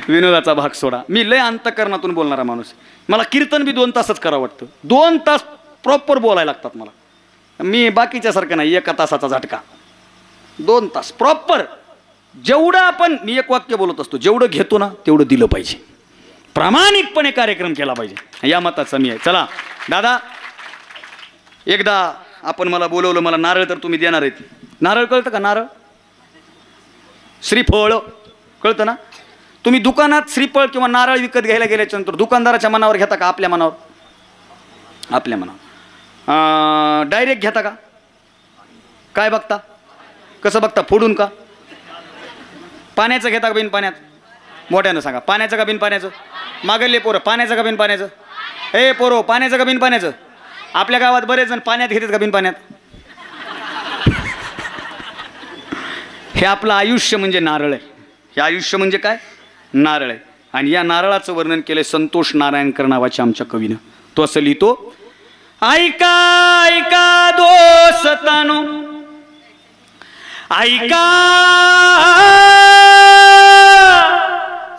विनोदाचा भाग सोडा. मी लय अंतकरणातून बोलणारा माणूस. मला कीर्तन बी 2 तासच करावं वाटतं. 2 तास प्रॉपर बोलायला लागतात मला. मी बाकीच्यासारखं नाही 1 तासाचा झटका. 2 तास प्रॉपर. जेवढं आपण मी 1 वाक्य बोलत असतो, जेवढं घेतो ना तेवढं दिलं पाहिजे. प्रामाणिकपणे कार्यक्रम केला पाहिजे, या मताचा मी आहे. चला दादा, एकदा आपण मला बोलवलं, मला नारळ तर तुम्ही देणार आहेत. नारळ कळतं का? नारळ श्रीफळ कळतं ना? तुम्ही दुकानात श्रीफळ किंवा नारळ विकत घ्यायला गेल्याच्या नंतर दुकानदाराच्या मनावर घेता का आपल्या मनावर? आपल्या मनावर. डायरेक्ट घेता का? काय बघता? कसं बघता? फोडून का? पाण्याचं घेता का बिन पाण्यात? मोठ्यानं सांगा. पाण्याचं का बिन पाण्याचं? मागले पोरं, पाण्याचं का बिन पाण्याचं? ए पोरो, पाण्याचं का बिन पाण्याचं? आपल्या गावात बरेच जण पाण्यात घेतात का बिन पाण्यात? हे आपलं आयुष्य म्हणजे नारळ आहे. हे आयुष्य म्हणजे काय? नारळ आहे. आणि या नारळाचं वर्णन केलंय संतोष नारायणकर नावाच्या आमच्या कवीनं. तो असं लिहितो, ऐका ऐका दोस्तानो, ऐका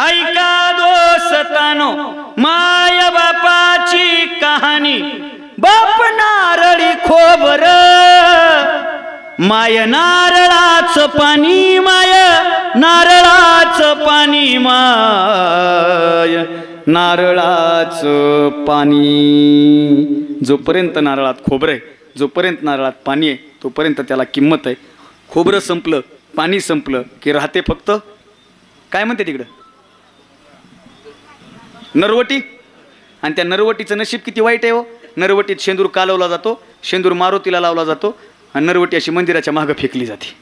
ऐका दोस्तानो, माय बापाची कहाणी. बाप नारळी खोबर, माय नारळाचं पाणी, माय नारळाचं पाणी, माय नारळाचं पाणी. जोपर्यंत नारळात खोबरं आहे, जोपर्यंत नारळात पाणी आहे, तोपर्यंत त्याला किंमत आहे. खोबरं संपलं, पाणी संपलं की राहते फक्त काय म्हणते तिकडं? नरवटी. आणि त्या नरवटीचं नशीब किती वाईट आहे हो. नरवटीत शेंदूर कालवला जातो, शेंदूर मारुतीला लावला जातो आणि नरवटी अशी मंदिराच्या मागं फेकली जाते.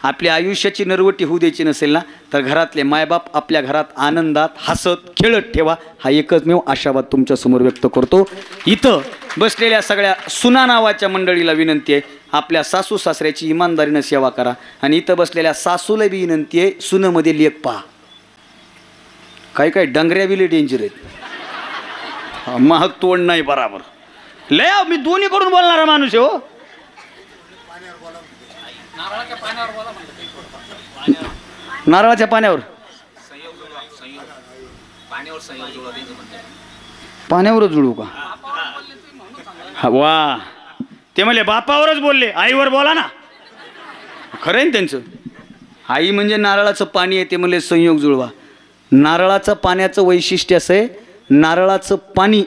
आपल्या आयुष्याची नरवटी होऊ द्यायची नसेल ना, तर घरातले मायबाप आपल्या घरात आनंदात हसत खेळत ठेवा. हा एकमेव आशावाद तुमच्यासमोर व्यक्त करतो. इथं बसलेल्या सगळ्या सुना नावाच्या मंडळीला विनंती आहे, आपल्या सासू सासऱ्याची इमानदारीनं सेवा करा. आणि इथं बसलेल्या सासूला बी विनंती आहे, सुनमध्ये लेख पहा. काही काही डंगऱ्या बी लय डेंजर आहेत. महाग तोंड नाही बराबर. लय मी दोन्ही करून बोलणारा माणूस आहे हो. नारळाच्या पाण्यावर पाण्यावरच जुळू का? वा, ते म्हणले बापावरच बोलले, आईवर बोला ना. खरं आहे त्यांचं. आई म्हणजे नारळाचं पाणी आहे, ते म्हणले संयोग जुळवा. नारळाचं पाण्याचं वैशिष्ट्य असं आहे, नारळाचं पाणी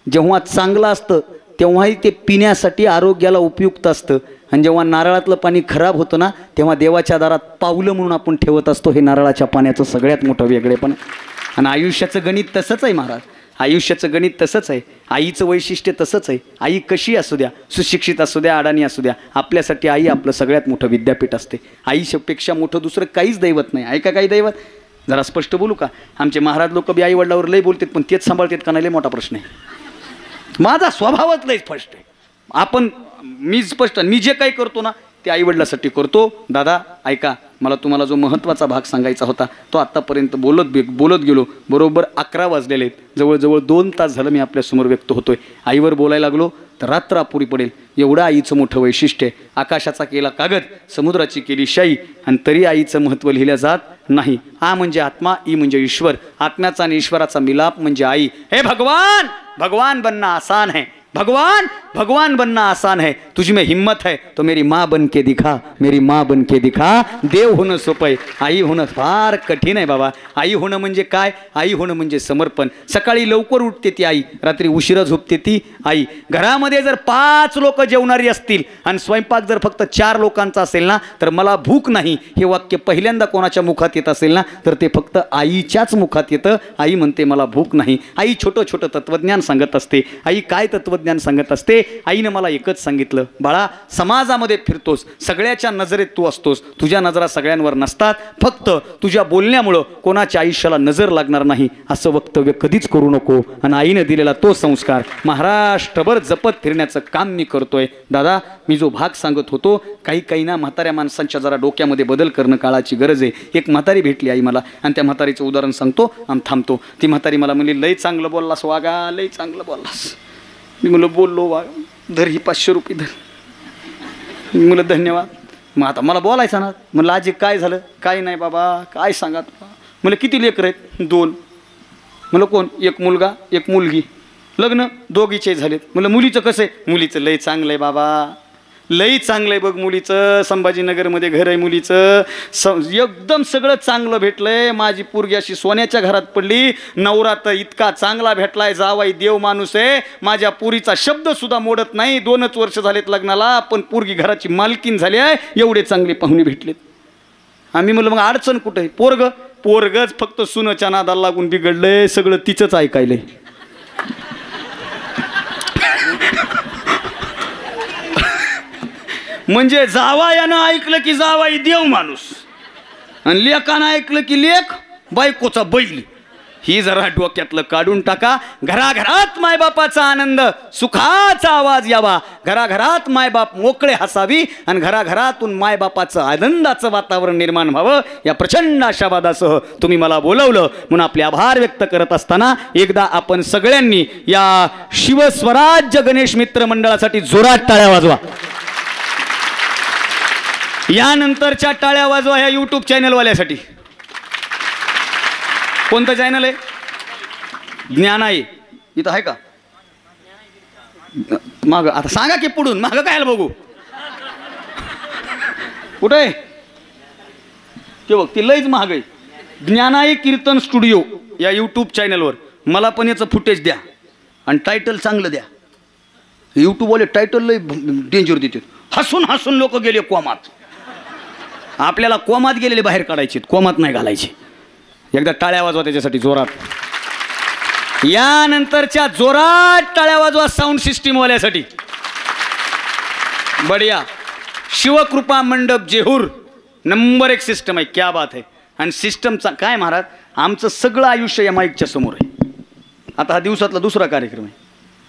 जेव्हा चांगलं असतं तेव्हाही ते पिण्यासाठी आरोग्याला उपयुक्त असतं. आणि जेव्हा नारळातलं पाणी खराब होतं ना, तेव्हा देवाच्या दारात पावलं म्हणून आपण ठेवत असतो. हे नारळाच्या पाण्याचं सगळ्यात मोठं वेगळेपण. आणि आयुष्याचं गणित तसंच आहे महाराज. आयुष्याचं गणित तसंच आहे. आईचं वैशिष्ट्य तसंच आहे. आई कशी असू द्या, सुशिक्षित असू द्या, अडाणी असू द्या, आपल्यासाठी आई आपलं सगळ्यात मोठं विद्यापीठ असते. आईपेक्षा मोठं दुसरं काहीच दैवत नाही. ऐका काही दैवत जरा स्पष्ट बोलू का? आमचे महाराज लोक बी आई वडिलावर लय बोलतात, पण तेच सांभाळतात का नाही लय मोठा प्रश्न आहे. माझा स्वभावच लय स्पष्ट आहे. मी स्पष्ट, मी जे काही करतो ना ते आईवडिलासाठी करतो. दादा ऐका, मला तुम्हाला जो महत्त्वाचा भाग सांगायचा होता तो आत्तापर्यंत बोलत गेलो. बरोबर 11 वाजलेले आहेत. जवळजवळ 2 तास झालं मी आपल्यासमोर व्यक्त होतोय. आईवर बोलायला लागलो तर रात्र अपुरी पडेल. एवढं आईचं मोठं वैशिष्ट्य आहे. आकाशाचा केला कागद, समुद्राची केली शाई, आणि तरी आईचं महत्त्व लिहिलं जात नाही. आ म्हणजे आत्मा, ई म्हणजे ईश्वर. आत्म्याचा आणि ईश्वराचा मिलाप म्हणजे आई. हे भगवान, भगवान बनना आसान है. भगवान बनना आसान है. तुझ में हिम्मत है तो मेरी माँ बन के दिखा, मेरी माँ बन के दिखा. देव होणं सोपं आहे, आई होणं फार कठीण आहे बाबा. आई होणं म्हणजे काय? आई होणं म्हणजे समर्पण. सकाळी लवकर उठते ती आई, रात्री उशिरा झोपते ती आई. घरामध्ये जर 5 लोक जेवणारी असतील आणि स्वयंपाक जर फक्त 4 लोकांचा असेल ना, तर मला भूक नाही हे वाक्य पहिल्यांदा कोणाच्या मुखात येत असेल ना, तर ते फक्त आईच्याच मुखात येतं. आई म्हणते मला भूक नाही. आई छोटं छोटं तत्वज्ञान सांगत असते. आई काय तत्वज्ञान सांगत असते? आईनं मला एकच सांगितलं, बाळा समाजामध्ये फिरतोस, सगळ्याच्या नजरेत तू असतोस, तुझ्या नजरा सगळ्यांवर नसतात. फक्त तुझ्या बोलण्यामुळं कोणाच्या आयुष्याला नजर लागणार नाही असं वक्तव्य कधीच करू नको. आणि आईनं दिलेला तो संस्कार महाराष्ट्रभर जपत फिरण्याचं काम मी करतोय. दादा, मी जो भाग सांगत होतो, काही ना म्हाताऱ्या माणसांच्या जरा डोक्यामध्ये बदल करणं काळाची गरज आहे. एक म्हातारी भेटली आई मला, आणि त्या म्हातारीचं उदाहरण सांगतो आणि थांबतो. ती म्हातारी मला म्हणली, लय चांगलं बोललास वागा, लय चांगलं बोललास. मी म्हणलं बोललो वा, धर ही 500 रुपये धर. मी म्हणलं धन्यवाद. मग आता मला बोलायचं ना. म्हणलं आजी काय झालं? काय नाही बाबा, काय सांगा. मला किती लेकरं आहेत? 2. मला कोण? एक मुलगा एक मुलगी. लग्न दोघीचे झालेत. मला मुलीचं कसं आहे? मुलीचं लय चांगलं आहे बाबा, लई चांगलं आहे बघ मुलीचं. संभाजीनगरमध्ये घर आहे मुलीचं. एकदम सगळं चांगलं भेटलंय. माझी पोरगी अशी सोन्याच्या घरात पडली. नवरा तर इतका चांगला भेटलाय, जावाई देव माणूस आहे. माझ्या पोरीचा शब्द सुद्धा मोडत नाही. 2च वर्ष झालेत लग्नाला, पण पोरगी घराची मालकीन झाली आहे. एवढे चांगले पाहुणे भेटलेत. आम्ही म्हणलं मग अडचण कुठं आहे? पोरगच फक्त सुनच्या नादाला लागून बिघडलंय. सगळं तिचंच ऐकायलंय. म्हणजे जावायानं ऐकलं की जावाई देव माणूस, आणि लेकानं ऐकलं की लेक बायकोचा बैल. ही जरा डोक्यातलं काढून टाका. घराघरात मायबापाचा आनंद सुखाचा आवाज यावा. घराघरात मायबाप मोकळे हसावी आणि घराघरातून मायबापाचं आनंदाचं वातावरण निर्माण व्हावं. या प्रचंड आशावादासह तुम्ही मला बोलवलं म्हणून आपले आभार व्यक्त करत असताना एकदा आपण सगळ्यांनी या शिवस्वराज्य गणेश मित्र मंडळासाठी जोरात टाळ्या वाजवा. यानंतरच्या टाळ्या वाजवा ह्या यूट्यूब चॅनलवाल्यासाठी. कोणतं चॅनल आहे? ज्ञानाई. इथं आहे का? माग आता सांगा की पुढून. मागं काय बघू? कुठं आहे ते? बघ ती लईच महाग आहे. ज्ञानाई कीर्तन स्टुडिओ या यूट्यूब चॅनलवर. मला पण याचं फुटेज द्या आणि टायटल चांगलं द्या. यूट्यूबवाले टायटल लई डेंजर देतात. हसून हसून लोक गेले कोमात. आपल्याला कोमात गेलेले बाहेर काढायचे, कोमात नाही घालायचे. एकदा टाळ्या वाजवा त्याच्यासाठी जोरात. यानंतरच्या जोरात टाळ्या वाजवा साऊंड सिस्टीमवाल्यासाठी. बढिया. शिवकृपा मंडप जेहूर नंबर 1 सिस्टम आहे. क्या बात आहे. आणि सिस्टमचा काय महाराज, आमचं सगळं आयुष्य या माईकच्या समोर आहे. आता हा दिवसातला दुसरा कार्यक्रम आहे.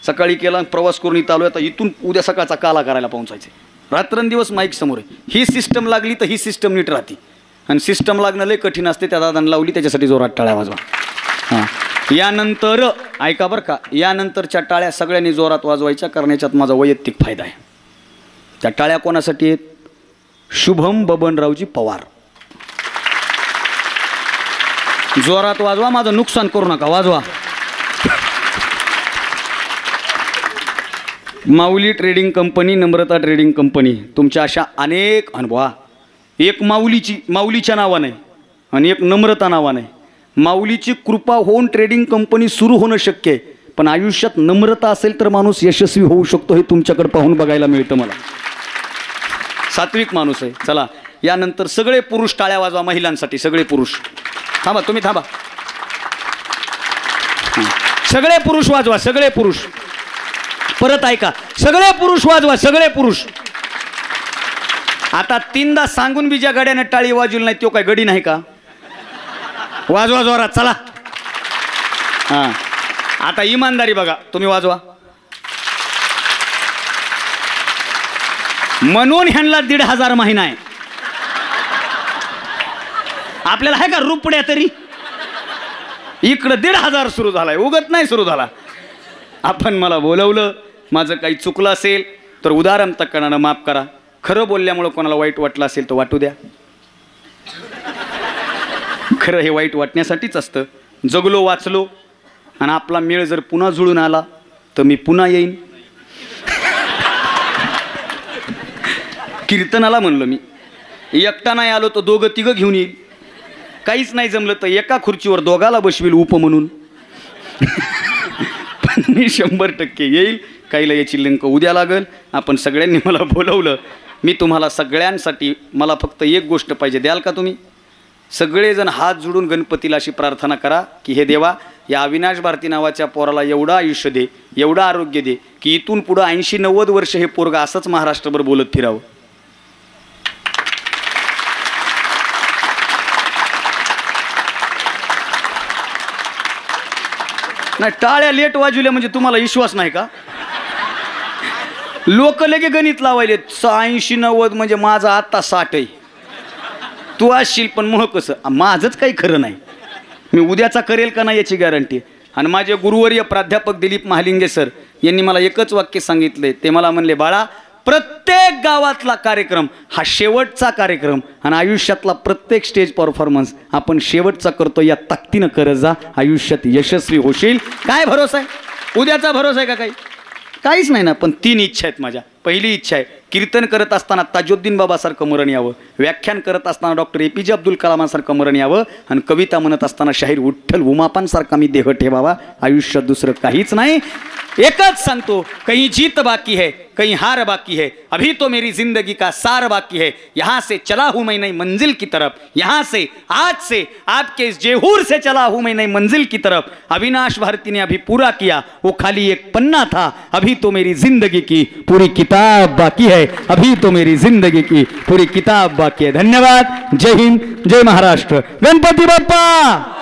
सकाळी केला, प्रवास करून इथं आलो. आता इथून उद्या सकाळचा काला करायला पोहोचायचे. रात्रंदिवस माईक समोर आहे. ही सिस्टम लागली तर ही सिस्टम नीट राहते. आणि सिस्टम लागणं लय कठीण असते. त्या दादांना लावली, त्याच्यासाठी जोरात टाळ्या वाजवा. हां. यानंतर ऐका बरं का, यानंतरच्या टाळ्या सगळ्यांनी जोरात वाजवायच्या, कारण याच्यात माझा वैयक्तिक फायदा आहे. त्या टाळ्या कोणासाठी आहेत? शुभम बबनरावजी पवार. जोरात वाजवा, माझं नुकसान करू नका, वाजवा. माऊली ट्रेडिंग कंपनी, नम्रता ट्रेडिंग कंपनी. तुमच्या अशा अनेक अनुभवा. एक माऊलीच्या नावाने आणि एक नम्रता नावाने. माऊलीची कृपा होऊन ट्रेडिंग कंपनी सुरू होणं शक्य आहे, पण आयुष्यात नम्रता असेल तर माणूस यशस्वी होऊ शकतो. हे तुमच्याकडे पाहून बघायला मिळतं मला. सात्विक माणूस आहे. चला यानंतर सगळे पुरुष टाळ्या वाजवा महिलांसाठी. सगळे पुरुष थांबा, तुम्ही थांबा. सगळे पुरुष वाजवा, सगळे पुरुष. परत ऐका, सगळे पुरुष वाजवा, सगळे पुरुष. आता 3दा सांगून बी ज्या गाड्याने टाळी वाजवली नाही तो काय गडी नाही का? वाजवा जोरात, चला. हां, आता इमानदारी बघा, तुम्ही वाजवा. म्हणून ह्यांना 1,500 महिना आहे. आपल्याला आहे का रुपड्या तरी? इकडं 1,500 सुरू झालाय, उगत नाही सुरू झाला. आपण मला बोलवलं, माझं काही चुकलं असेल तर उदाहरण तक्कणानं माफ करा. खरं बोलल्यामुळं कोणाला वाईट वाटलं असेल तर वाटू द्या. खरं हे वाईट वाटण्यासाठीच असतं. जगलो वाचलो आणि आपला मेळ जर पुन्हा जुळून आला तर मी पुन्हा येईन. कीर्तनाला म्हणलं मी, एकटा नाही आलो तर 2-3 घेऊन येईल. काहीच नाही जमलं तर एका खुर्चीवर 2घाला बसवील उप म्हणून. पण मी 100% येईल. काहीला याची लिंक उद्या लागल. आपण सगळ्यांनी मला बोलवलं. मी तुम्हाला सगळ्यांसाठी, मला फक्त एक गोष्ट पाहिजे, द्याल का तुम्ही? सगळेजण हात जोडून गणपतीला अशी प्रार्थना करा की हे देवा, या अविनाश भारती नावाच्या पोराला एवढं आयुष्य दे, एवढं आरोग्य दे की इथून पुढं 80-90 वर्ष हे पोरग असंच महाराष्ट्रभर बोलत फिरावं. नाही, टाळ्या लेट वाजवल्या म्हणजे तुम्हाला विश्वास नाही का? लोक लगे गणित लावायले. 80-90 म्हणजे माझा आता 60 आहे. तू असशील पण मग कसं? माझंच काही खरं नाही. मी उद्याचा करेल का नाही याची गॅरंटी. आणि माझे गुरुवर्य प्राध्यापक दिलीप महालिंगे सर यांनी मला एकच वाक्य सांगितले. ते मला म्हणले, बाळा प्रत्येक गावातला कार्यक्रम हा शेवटचा कार्यक्रम आणि आयुष्यातला प्रत्येक स्टेज परफॉर्मन्स आपण शेवटचा करतो. या ताकदीनं करत जा, आयुष्यात यशस्वी होशील. काय भरोसा आहे? उद्याचा भरोसा आहे का? काहीच नाही ना. पण 3 इच्छा आहेत माझ्या. पहिली इच्छा आहे कीर्तन करत असताना ताजुद्दीन बाबासारखं मरण यावं, व्याख्यान करत असताना डॉक्टर APJ अब्दुल कलामांसारखं मरण यावं, आणि कविता म्हणत असताना शाहीर विठ्ठल उमापांसारखा मी देह ठेवावा. आयुष्यात दुसरं काहीच नाही. एकच सांगतो, कहीं जीत बाकी है, कहीं हार बाकी है, अभी तो मेरी जिंदगी का सार बाकी है. यहाँ से चला हूँ मैं नई मंजिल की तरफ, यहाँ से आज से आपके इस जेहूर से चला हूँ मैं नई मंजिल की तरफ. अविनाश भारती ने अभी पूरा किया, वो खाली एक पन्ना था, अभी तो मेरी जिंदगी की पूरी किताब बाकी है, अभी तो मेरी जिंदगी की पूरी किताब बाकी है. धन्यवाद. जय हिंद, जय महाराष्ट्र. गणपती बाप्पा.